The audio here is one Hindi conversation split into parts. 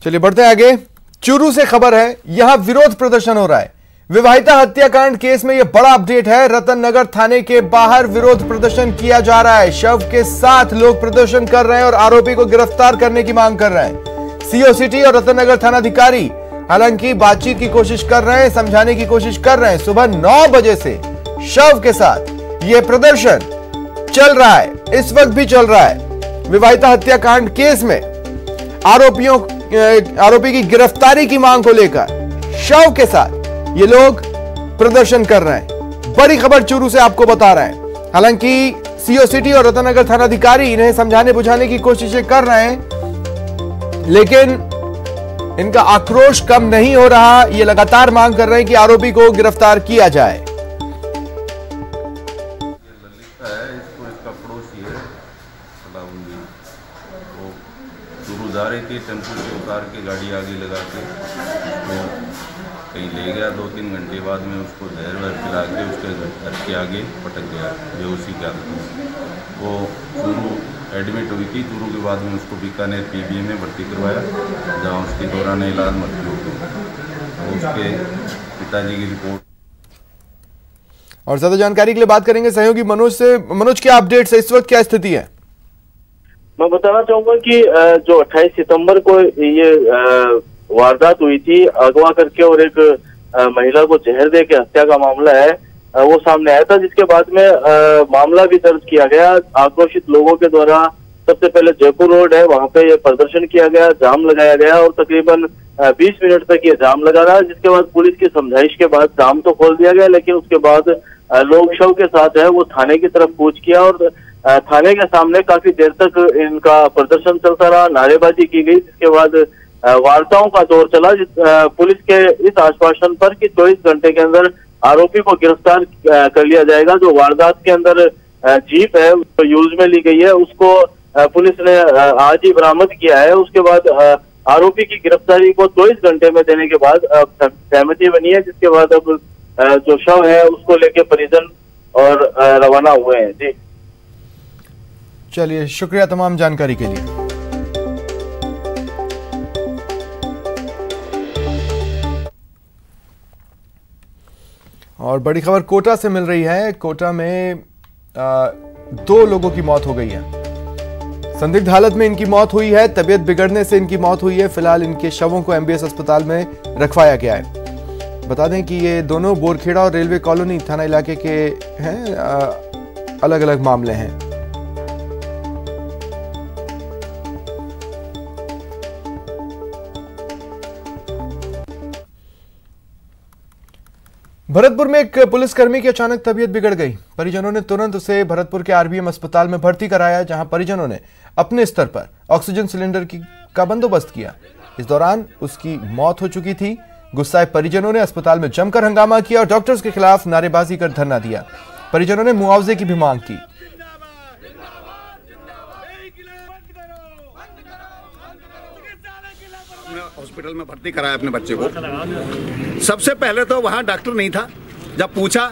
चलिए बढ़ते हैं आगे। चूरू से खबर है, यहां विरोध प्रदर्शन हो रहा है। विवाहिता हत्याकांड केस में यह बड़ा अपडेट है। रतन नगर थाने के बाहर विरोध प्रदर्शन किया जा रहा है। शव के साथ लोग प्रदर्शन कर रहे हैं और आरोपी को गिरफ्तार करने की मांग कर रहे हैं। सीओ सिटी और रतन नगर थानाधिकारी हालांकि बातचीत की कोशिश कर रहे हैं, समझाने की कोशिश कर रहे हैं। सुबह 9 बजे से शव के साथ यह प्रदर्शन चल रहा है, इस वक्त भी चल रहा है। विवाहिता हत्याकांड केस में आरोपी की गिरफ्तारी की मांग को लेकर शव के साथ ये लोग प्रदर्शन कर रहे हैं। बड़ी खबर चूरू से आपको बता रहे हैं। हालांकि सीओ सिटी और रतनगर थानाधिकारी इन्हें समझाने बुझाने की कोशिशें कर रहे हैं, लेकिन इनका आक्रोश कम नहीं हो रहा। ये लगातार मांग कर रहे हैं कि आरोपी को गिरफ्तार किया जाए। चूरू जा रही थी, टेम्पो से उतार के गाड़ी आगे लगा के तो कहीं ले गया। 2-3 घंटे बाद में उसको जहर वहर पिला के उसके घर के आगे पटक गया बेहोशी की हालत में। वो चूरू एडमिट हुई थी। चूरू के बाद में उसको बीकानेर पीबीए में भर्ती करवाया, जहाँ उसके दौरान इलाज मृत्यु हो गई। तो उसके पिताजी की रिपोर्ट और ज्यादा जानकारी के लिए बात करेंगे सहयोगी मनोज से। मनोज, क्या अपडेट्स है, इस वक्त क्या स्थिति है? मैं बताना चाहूंगा कि जो 28 सितंबर को ये वारदात हुई थी, अगवा करके और एक महिला को जहर दे के हत्या का मामला है, वो सामने आया था, जिसके बाद में मामला भी दर्ज किया गया। आक्रोशित लोगों के द्वारा सबसे पहले जयपुर रोड है, वहां पे ये प्रदर्शन किया गया, जाम लगाया गया और तकरीबन 20 मिनट तक ये जाम लगा रहा, जिसके बाद पुलिस की समझाइश के बाद जाम तो खोल दिया गया, लेकिन उसके बाद लोग शव के साथ है वो थाने की तरफ कूच किया और थाने के सामने काफी देर तक इनका प्रदर्शन चलता रहा, नारेबाजी की गई, जिसके बाद वार्ताओं का दौर चला। पुलिस के इस आश्वासन पर कि 24 घंटे के अंदर आरोपी को गिरफ्तार कर लिया जाएगा। जो वारदात के अंदर जीप है तो यूज में ली गई है, उसको पुलिस ने आज ही बरामद किया है। उसके बाद आरोपी की गिरफ्तारी को 24 घंटे में देने के बाद सहमति बनी है, जिसके बाद अब जो शव है उसको लेके परिजन और रवाना हुए हैं। जी चलिए, शुक्रिया तमाम जानकारी के लिए। और बड़ी खबर कोटा से मिल रही है। कोटा में 2 लोगों की मौत हो गई है। संदिग्ध हालत में इनकी मौत हुई है। तबीयत बिगड़ने से इनकी मौत हुई है। फिलहाल इनके शवों को एमबीएस अस्पताल में रखवाया गया है। बता दें कि ये दोनों बोरखेड़ा और रेलवे कॉलोनी थाना इलाके के हैं। अलग अलग मामले हैं। भरतपुर में एक पुलिसकर्मी की अचानक तबीयत बिगड़ गई। परिजनों ने तुरंत उसे भरतपुर के आरबीएम अस्पताल में भर्ती कराया, जहां परिजनों ने अपने स्तर पर ऑक्सीजन सिलेंडर का बंदोबस्त किया। इस दौरान उसकी मौत हो चुकी थी। गुस्साए परिजनों ने अस्पताल में जमकर हंगामा किया और डॉक्टर्स के खिलाफ नारेबाजी कर धरना दिया। परिजनों ने मुआवजे की भी मांग की। हॉस्पिटल में भर्ती कराया अपने बच्चे को। सबसे पहले तो वहाँ डॉक्टर नहीं था। जब पूछा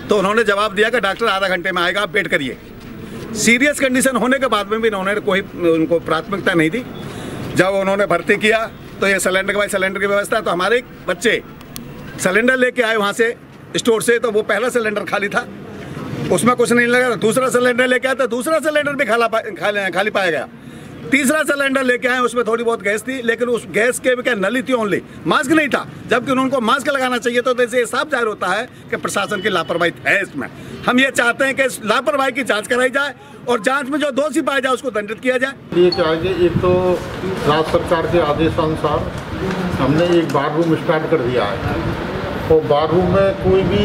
तो उन्होंने जवाब दिया कि डॉक्टर आधा घंटे में आएगा, आप वेट करिए। सीरियस कंडीशन होने के बाद में भी उन्होंने कोई उनको प्राथमिकता नहीं दी। जब उन्होंने भर्ती किया तो ये सिलेंडर के बाद सिलेंडर की व्यवस्था, तो हमारे बच्चे सिलेंडर लेके आए वहाँ से स्टोर से, तो वो पहला सिलेंडर खाली था, उसमें कुछ नहीं लगा। दूसरा सिलेंडर लेके आया तो दूसरा सिलेंडर भी खाली पाया गया। तीसरा सिलेंडर लेके आए, उसमें थोड़ी बहुत गैस थी, लेकिन उस गैस के क्या नली थी ओनली, मास्क नहीं था, जबकि उनको मास्क लगाना चाहिए। तो जैसे साफ जाहिर होता है कि प्रशासन की लापरवाही है इसमें। हम ये चाहते हैं कि इस लापरवाही की जांच कराई जाए और जांच में जो दोषी पाया जाए उसको दंडित किया जाए। ये चाहिए, एक तो राज्य सरकार के आदेशानुसार हमने एक बार रूम स्टार्ट कर दिया है, और बार रूम में कोई भी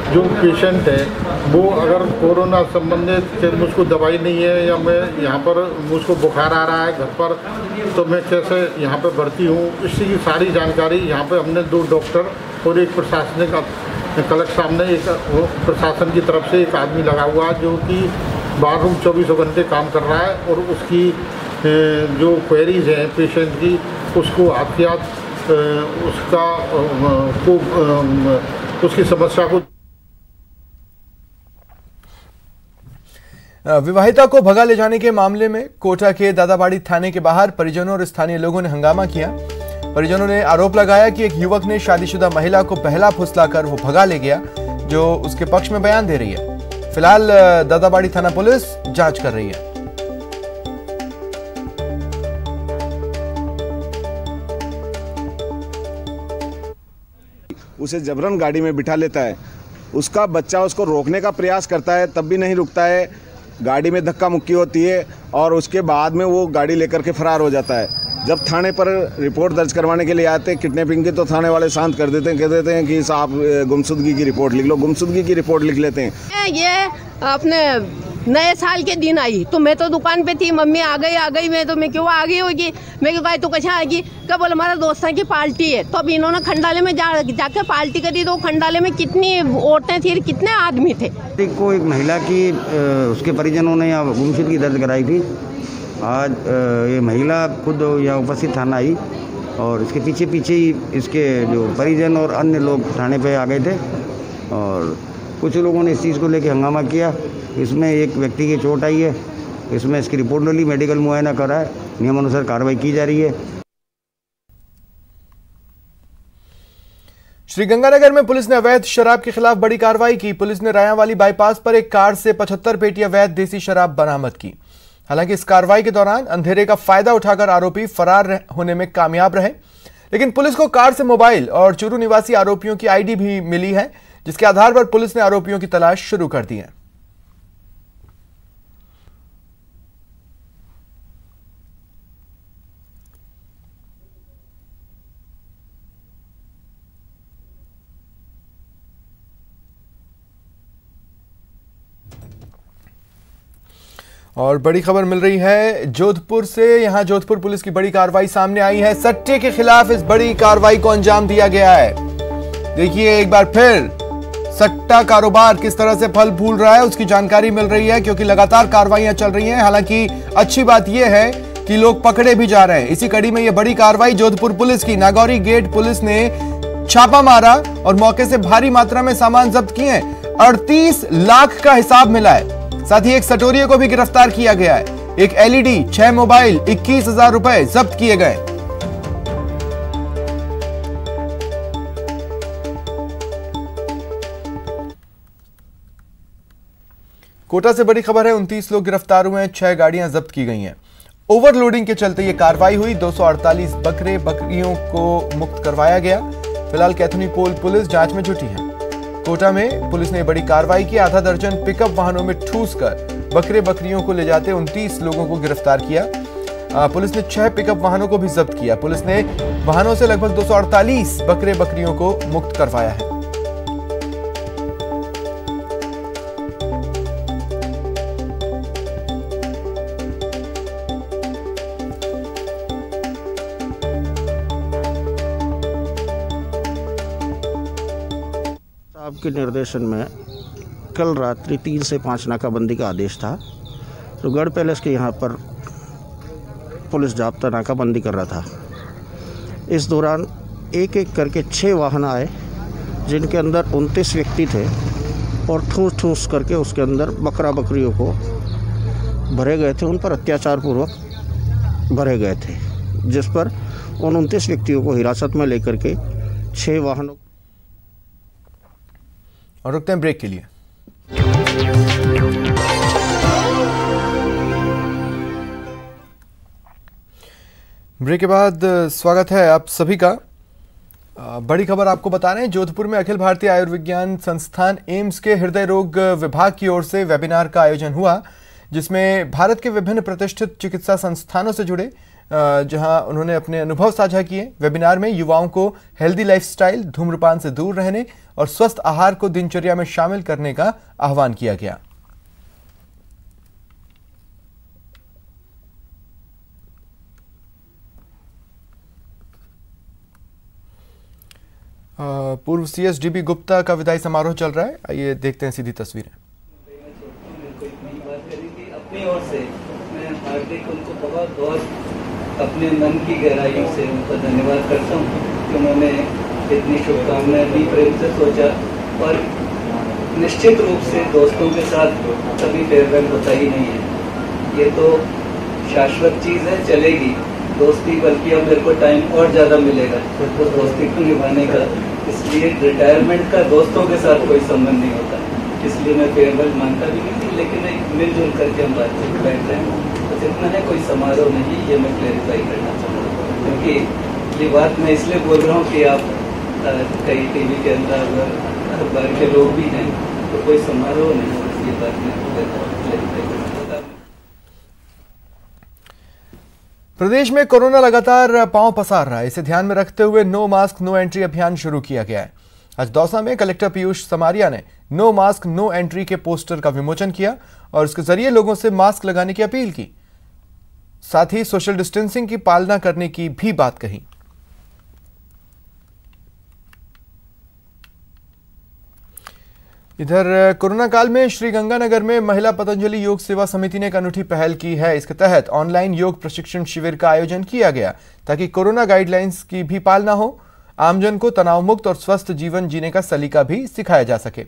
जो पेशेंट है वो अगर कोरोना संबंधित मुझको दवाई नहीं है या मैं यहाँ पर मुझको बुखार आ रहा है घर पर, तो मैं कैसे यहाँ पर भर्ती हूँ, इसकी सारी जानकारी यहाँ पर हमने 2 डॉक्टर और एक प्रशासनिक कलेक्टर सामने एक प्रशासन की तरफ से एक आदमी लगा हुआ है जो कि बार रूम 24 घंटे काम कर रहा है, और उसकी जो क्वेरीज हैं पेशेंट की उसको हाथ उसका उसकी समस्या को विवाहिता को भगा ले जाने के मामले में कोटा के दादाबाड़ी थाने के बाहर परिजनों और स्थानीय लोगों ने हंगामा किया। परिजनों ने आरोप लगाया कि एक युवक ने शादीशुदा महिला को बहला फुसलाकर वो भगा ले गया, जो उसके पक्ष में बयान दे रही है। फिलहाल दादाबाड़ी थाना पुलिस जांच कर रही है। उसे जबरन गाड़ी में बिठा लेता है, उसका बच्चा उसको रोकने का प्रयास करता है, तब भी नहीं रुकता है। गाड़ी में धक्का मुक्की होती है और उसके बाद में वो गाड़ी लेकर के फरार हो जाता है। जब थाने पर रिपोर्ट दर्ज करवाने के लिए आते हैं किडनैपिंग की, तो थाने वाले शांत कर देते हैं, कह देते हैं कि साहब गुमशुदगी की रिपोर्ट लिख लो। गुमशुदगी की रिपोर्ट लिख लेते हैं। ये अपने नए साल के दिन आई तो मैं तो दुकान पे थी, मम्मी आ गई मैं क्यों आ गई होगी, मैं क्यों कहा तू कैसे आएगी, कब बोले हमारा दोस्तों की पार्टी है। तो अब इन्होंने खंडाले में जाके पार्टी करी, तो खंडाले में कितनी औरतें थी, कितने आदमी थे। को एक महिला की उसके परिजनों ने यहाँ गुमशुदगी दर्ज कराई थी। आज ये महिला खुद यहाँ उपस्थित थाना आई और इसके पीछे ही इसके जो परिजन और अन्य लोग थाने पे आ गए थे और कुछ लोगों ने इस चीज़ को लेकर हंगामा किया। इसमें एक व्यक्ति की चोट आई है, इसमें इसकी रिपोर्ट ली, मेडिकल मुआयना करा है, नियमानुसार कार्रवाई की जा रही है। श्रीगंगानगर में पुलिस ने अवैध शराब के खिलाफ बड़ी कार्रवाई की। पुलिस ने रायांवाली बाईपास पर एक कार से 75 पेटी अवैध देसी शराब बरामद की। हालांकि इस कार्रवाई के दौरान अंधेरे का फायदा उठाकर आरोपी फरार होने में कामयाब रहे, लेकिन पुलिस को कार से मोबाइल और चूरू निवासी आरोपियों की आईडी भी मिली है, जिसके आधार पर पुलिस ने आरोपियों की तलाश शुरू कर दी है। और बड़ी खबर मिल रही है जोधपुर से। यहां जोधपुर पुलिस की बड़ी कार्रवाई सामने आई है। सट्टे के खिलाफ इस बड़ी कार्रवाई को अंजाम दिया गया है। देखिए एक बार फिर सट्टा कारोबार किस तरह से फल फूल रहा है उसकी जानकारी मिल रही है, क्योंकि लगातार कार्रवाइयां चल रही हैं। हालांकि अच्छी बात यह है कि लोग पकड़े भी जा रहे हैं। इसी कड़ी में यह बड़ी कार्रवाई जोधपुर पुलिस की। नागौरी गेट पुलिस ने छापा मारा और मौके से भारी मात्रा में सामान जब्त किए। 38 लाख का हिसाब मिला है। साथ ही एक सटोरिये को भी गिरफ्तार किया गया है। एक एलईडी, 6 मोबाइल, 21,000 रुपए जब्त किए गए। कोटा से बड़ी खबर है, 29 लोग गिरफ्तार हुए हैं, 6 गाड़ियां जब्त की गई हैं। ओवरलोडिंग के चलते यह कार्रवाई हुई। 248 बकरियों को मुक्त करवाया गया। फिलहाल कैथुनी पोल पुलिस जांच में जुटी है। कोटा में पुलिस ने बड़ी कार्रवाई की। आधा दर्जन पिकअप वाहनों में ठूसकर बकरियों को ले जाते 29 लोगों को गिरफ्तार किया। पुलिस ने 6 पिकअप वाहनों को भी जब्त किया। पुलिस ने वाहनों से लगभग 248 बकरियों को मुक्त करवाया है। आपके निर्देशन में कल रात्रि 3 से 5 नाकाबंदी का आदेश था। तो गढ़ पैलेस के यहाँ पर पुलिस जाब्ता नाकाबंदी कर रहा था। इस दौरान एक एक करके 6 वाहन आए, जिनके अंदर 29 व्यक्ति थे और ठूस करके उसके अंदर बकरियों को भरे गए थे। उन पर अत्याचारपूर्वक भरे गए थे, जिस पर उन 29 व्यक्तियों को हिरासत में लेकर के 6 वाहनों। और रुकते हैं ब्रेक के लिए। ब्रेक के बाद स्वागत है आप सभी का। बड़ी खबर आपको बता रहे हैं, जोधपुर में अखिल भारतीय आयुर्विज्ञान संस्थान एम्स के हृदय रोग विभाग की ओर से वेबिनार का आयोजन हुआ, जिसमें भारत के विभिन्न प्रतिष्ठित चिकित्सा संस्थानों से जुड़े जहां उन्होंने अपने अनुभव साझा किए। वेबिनार में युवाओं को हेल्दी लाइफस्टाइल, धूम्रपान से दूर रहने और स्वस्थ आहार को दिनचर्या में शामिल करने का आह्वान किया गया। पूर्व सीएसडीबी गुप्ता का विदाई समारोह चल रहा है, आइए देखते हैं सीधी तस्वीरें। अपनी ओर से मैं हार्दिक उनको बहुत अपने मन की गहराइयों से उनका धन्यवाद करता हूँ कि उन्होंने इतनी शुभकामनाएं दी, प्रेम से सोचा और निश्चित रूप से दोस्तों के साथ कभी फेयरवेल होता ही नहीं है। ये तो शाश्वत चीज़ है, चलेगी दोस्ती, बल्कि अब मेरे को टाइम और ज़्यादा मिलेगा तो दोस्ती को निभाने का। इसलिए रिटायरमेंट का दोस्तों के साथ कोई संबंध नहीं होता, इसलिए मैं फेयरवेल मानता भी नहीं थी। लेकिन एक मिलजुल करके हम बातचीत बैठ रहे हैं, बस इतना है, कोई समारोह नहीं। ये मैं क्लैरिफाई करना चाहूँगा, क्योंकि ये बात मैं इसलिए बोल रहा हूँ कि आप कई टीवी के अंदर अखबार के लोग भी हैं, तो कोई समारोह नहीं हो, ये बात मैं क्लैरिफाई करना चाहता हूँ। प्रदेश में कोरोना लगातार पांव पसार रहा है। इसे ध्यान में रखते हुए नो मास्क नो एंट्री अभियान शुरू किया गया है। आज दौसा में कलेक्टर पीयूष समारिया ने नो मास्क नो एंट्री के पोस्टर का विमोचन किया और इसके जरिए लोगों से मास्क लगाने की अपील की, साथ ही सोशल डिस्टेंसिंग की पालना करने की भी बात कही। इधर कोरोना काल में श्रीगंगानगर में महिला पतंजलि योग सेवा समिति ने एक अनूठी पहल की है। इसके तहत ऑनलाइन योग प्रशिक्षण शिविर का आयोजन किया गया ताकि कोरोना गाइडलाइंस की भी पालना हो, आमजन को तनाव मुक्त और स्वस्थ जीवन जीने का सलीका भी सिखाया जा सके।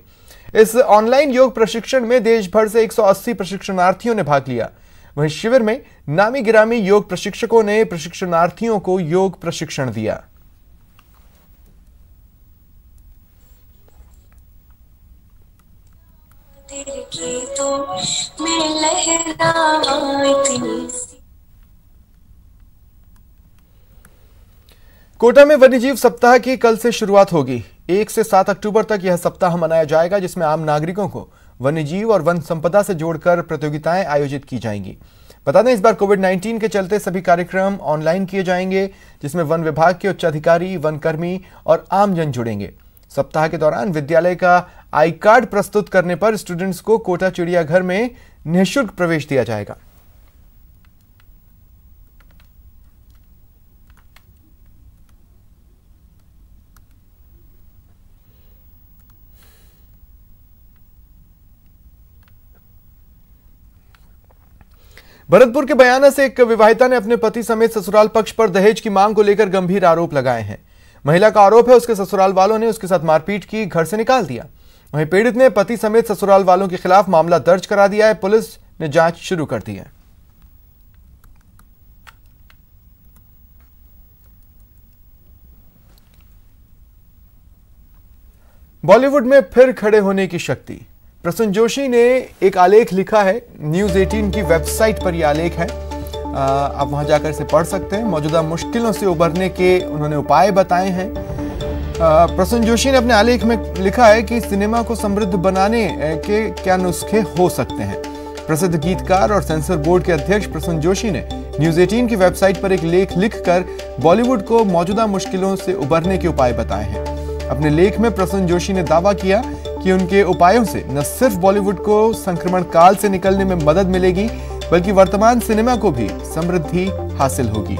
इस ऑनलाइन योग प्रशिक्षण में देश भर से 180 प्रशिक्षणार्थियों ने भाग लिया। वहीं शिविर में नामी गिरामी योग प्रशिक्षकों ने प्रशिक्षणार्थियों को योग प्रशिक्षण दिया। कोटा में वन्यजीव सप्ताह की कल से शुरुआत होगी। 1 से 7 अक्टूबर तक यह सप्ताह मनाया जाएगा, जिसमें आम नागरिकों को वन्यजीव और वन संपदा से जोड़कर प्रतियोगिताएं आयोजित की जाएंगी। बता दें, इस बार कोविड-19 के चलते सभी कार्यक्रम ऑनलाइन किए जाएंगे, जिसमें वन विभाग के उच्चाधिकारी, वन कर्मी और आमजन जुड़ेंगे। सप्ताह के दौरान विद्यालय का आई कार्ड प्रस्तुत करने पर स्टूडेंट्स को कोटा चिड़ियाघर में निःशुल्क प्रवेश दिया जाएगा। भरतपुर के बयाना से एक विवाहिता ने अपने पति समेत ससुराल पक्ष पर दहेज की मांग को लेकर गंभीर आरोप लगाए हैं। महिला का आरोप है उसके ससुराल वालों ने उसके साथ मारपीट की, घर से निकाल दिया। वहीं पीड़ित ने पति समेत ससुराल वालों के खिलाफ मामला दर्ज करा दिया है। पुलिस ने जांच शुरू कर दी है। बॉलीवुड में फिर खड़े होने की शक्ति। प्रसून जोशी ने एक आलेख लिखा है, न्यूज 18 की वेबसाइट पर यह आलेख है, आप वहां जाकर इसे पढ़ सकते हैं। मौजूदा मुश्किलों से उबरने के उन्होंने उपाय बताए हैं। प्रसून जोशी ने अपने आलेख में लिखा है कि सिनेमा को समृद्ध बनाने के क्या नुस्खे हो सकते हैं। प्रसिद्ध गीतकार और सेंसर बोर्ड के अध्यक्ष प्रसून जोशी ने न्यूज 18 की वेबसाइट पर एक लेख लिखकर बॉलीवुड को मौजूदा मुश्किलों से उबरने के उपाय बताए हैं। अपने लेख में प्रसून जोशी ने दावा किया कि उनके उपायों से न सिर्फ बॉलीवुड को संक्रमण काल से निकलने में मदद मिलेगी, बल्कि वर्तमान सिनेमा को भी समृद्धि हासिल होगी।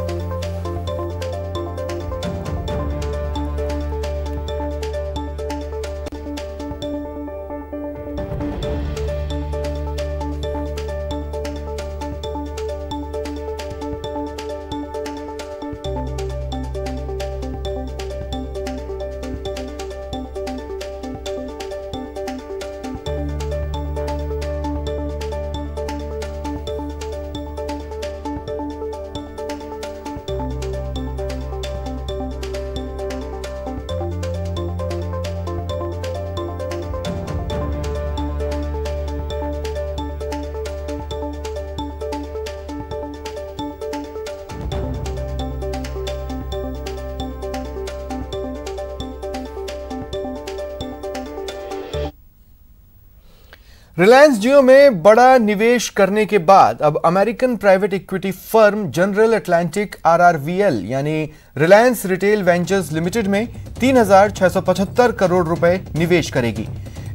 रिलायंस जियो में बड़ा निवेश करने के बाद अब American private equity firm general Atlantic RRVL यानी रिलायंस रिटेल वेंचर्स लिमिटेड में 3,675 करोड़ रुपए निवेश करेगी।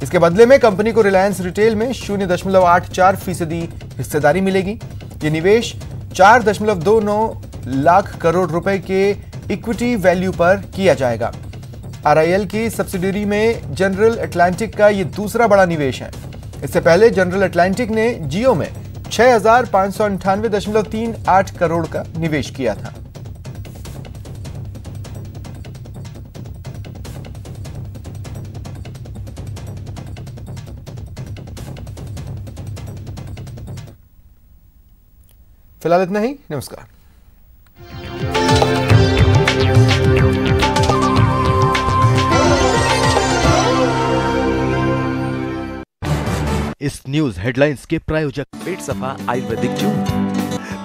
इसके बदले में कंपनी को रिलायंस रिटेल में 0.84% हिस्सेदारी मिलेगी। ये निवेश 4.29 लाख करोड़ रुपए के इक्विटी वैल्यू पर किया जाएगा। RIL की सब्सिडियरी में जनरल अटलांटिक का ये दूसरा बड़ा निवेश है। इससे पहले जनरल अटलांटिक ने जियो में 6,598.38 करोड़ का निवेश किया था। फिलहाल इतना ही, नमस्कार। इस न्यूज हेडलाइंस के प्रायोजक पेट सफा आयुर्वेदिक जूस,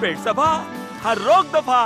पेट सफा हर रोग दफा।